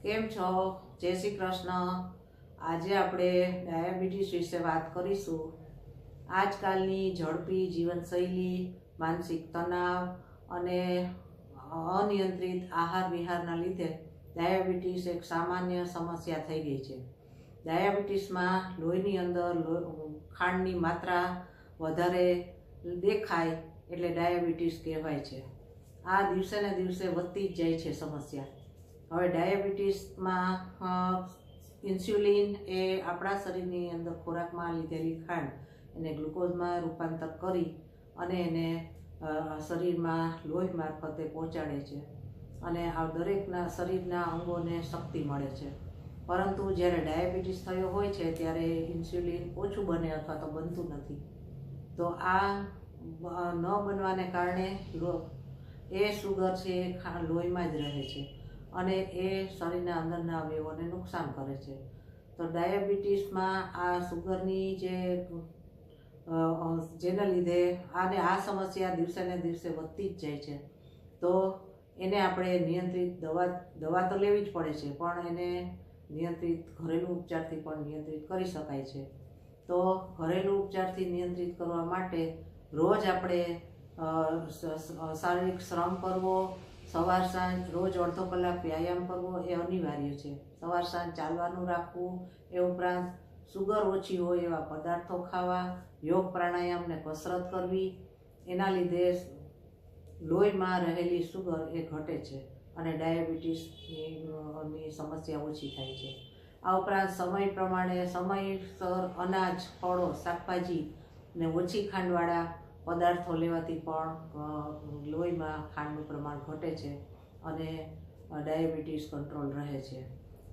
કેમ છો? જય શ્રી કૃષ્ણ। આજે આપણે ડાયાબિટીસ વિશે વાત કરીશું। આજકાલની ઝડપી જીવનશૈલી, માનસિક તણાવ અને અનિયંત્રિત આહાર વિહારના લીધે ડાયાબિટીસ એક સામાન્ય સમસ્યા થઈ ગઈ છે। ડાયાબિટીસમાં લોહીની અંદર ખાંડની માત્રા વધારે દેખાય એટલે ડાયાબિટીસ કહેવાય છે। આ દિવસે ને દિવસે વધતી જ જાય છે સમસ્યા। હવે ડાયાબિટીસમાં ઇન્સ્યુલિન એ આપણા શરીરની અંદર ખોરાકમાં લીધેલી ખાંડ એને ગ્લુકોઝમાં રૂપાંતર કરી અને એને શરીરમાં લોહી મારફતે પહોંચાડે છે અને આ દરેકના શરીરના અંગોને શક્તિ મળે છે। પરંતુ જ્યારે ડાયાબિટીસ થયો હોય છે ત્યારે ઇન્સ્યુલિન ઓછું બને અથવા તો બનતું નથી। તો આ ન બનવાને કારણે એ શુગર છે એ લોહીમાં જ રહે છે અને એ શરીરના અંદરના અવયવોને નુકસાન કરે છે। તો ડાયાબિટીસમાં આ શુગરની જેના લીધે આ સમસ્યા દિવસે ને દિવસે વધતી જ જાય છે। તો એને આપણે નિયંત્રિત દવા તો લેવી જ પડે છે, પણ એને નિયંત્રિત ઘરેલું ઉપચારથી પણ નિયંત્રિત કરી શકાય છે। તો ઘરેલું ઉપચારથી નિયંત્રિત કરવા માટે રોજ આપણે શારીરિક શ્રમ કરવો, સવાર સાંજ રોજ અડધો કલાક વ્યાયામ કરવો એ અનિવાર્ય છે। સવાર સાંજ ચાલવાનું રાખવું, એ ઉપરાંત સુગર ઓછી હોય એવા પદાર્થો ખાવા, યોગ પ્રાણાયામ ને કસરત કરવી, એના લીધે લોહીમાં રહેલી સુગર એ ઘટે છે અને ડાયાબિટીસની સમસ્યા ઓછી થાય છે। આ ઉપરાંત સમય પ્રમાણે સમયસર અનાજ, ફળો, શાકભાજી ને ઓછી ખાંડવાળા પદાર્થો લેવાથી પણ લોહીમાં ખાંડનું પ્રમાણ ઘટે છે અને ડાયાબિટીસ કંટ્રોલ રહે છે।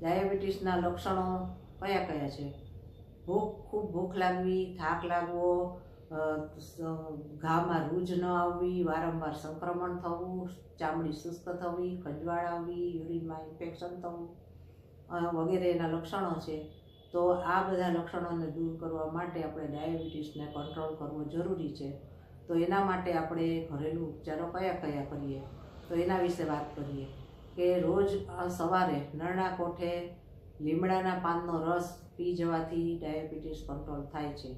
ડાયાબિટીસના લક્ષણો કયા કયા છે? ખૂબ ભૂખ લાગવી, થાક લાગવો, ઘામાં રૂજ ન આવવી, વારંવાર સંક્રમણ થવું, ચામડી શુષ્ક થવી, ખંજવાળ આવવી, યુરિનમાં ઇન્ફેક્શન થવું વગેરે એના લક્ષણો છે। તો આ બધા લક્ષણોને દૂર કરવા માટે આપણે ડાયાબિટીસને કંટ્રોલ કરવો જરૂરી છે। તો એના માટે આપણે ઘરેલું ઉપચારો કયા કયા કરીએ તો એના વિશે વાત કરીએ કે રોજ સવારે નરણા કોઠે લીમડાના પાનનો રસ પી જવાથી ડાયાબિટીસ કંટ્રોલ થાય છે।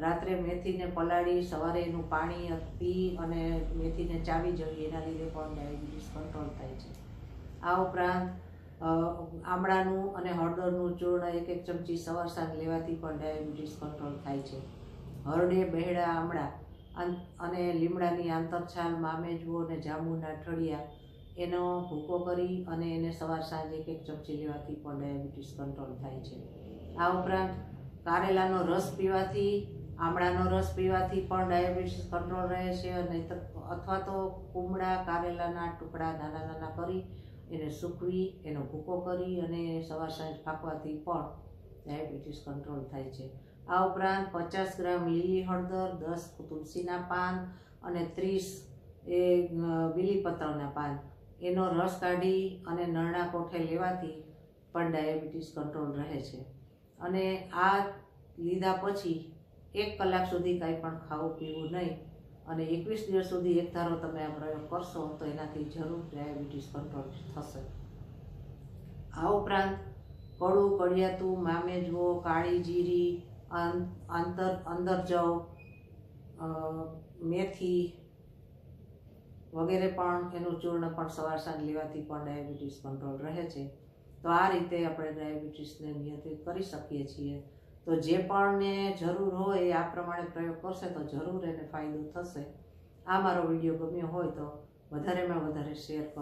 રાત્રે મેથીને પલાળી સવારે એનું પાણી પી અને મેથીને ચાવી જવી, એના લીધે પણ ડાયાબિટીસ કંટ્રોલ થાય છે। આ ઉપરાંત આમળાનું અને હળદરનું ચૂર્ણ 1-1 ચમચી સવાર સાંજ લેવાથી પણ ડાયાબિટીસ કંટ્રોલ થાય છે। હરડે, બહેડા, આમળા અને લીમડાની આંતરછાલ, મામેજવો અને જાંબુના ઠળિયા એનો ભૂકો કરી અને એને સવાર સાંજ 1-1 ચમચી લેવાથી પણ ડાયાબિટીસ કંટ્રોલ થાય છે। આ ઉપરાંત કારેલાનો રસ પીવાથી, આમળાનો રસ પીવાથી પણ ડાયાબિટીસ કંટ્રોલ રહે છે અને અથવા તો કુમળા કારેલાના ટુકડા નાના નાના કરી એને સૂકવી એનો ભૂકો કરી અને સવાર સાંજ પાકવાથી પણ ડાયાબિટીસ કંટ્રોલ થાય છે। આ ઉપરાંત 50 ગ્રામ લીલી હળદર, 10 તુલસીના પાન અને 30 બીલીપત્રના પાન એનો રસ કાઢી અને નરણા કોઠે લેવાથી પણ ડાયાબિટીસ કંટ્રોલ રહે છે। અને આ લીધા પછી 1 કલાક સુધી કાંઈ પણ ખાવું પીવું નહીં અને 21 દિવસ સુધી એક ધારો તમે આ પ્રયોગ કરશો તો એનાથી જરૂર ડાયાબિટીસ કંટ્રોલ થશે। આ ઉપરાંત કડું, કડિયાતું, મામેજવો, કાળી જીરી, અંદરજવ, મેથી વગેરે પણ એનું ચૂર્ણ પણ સવાર સાંજ લેવાથી પણ ડાયાબિટીસ કંટ્રોલ રહે છે। તો આ રીતે આપણે ડાયાબિટીસને નિયંત્રિત કરી શકીએ છીએ। તો જે પણને જરૂર હોય એ આ પ્રમાણે પ્રયોગ કરશે તો જરૂર એને ફાયદો થશે। આ મારો વિડીયો ગમ્યો હોય તો વધારેમાં વધારે શેર કરો।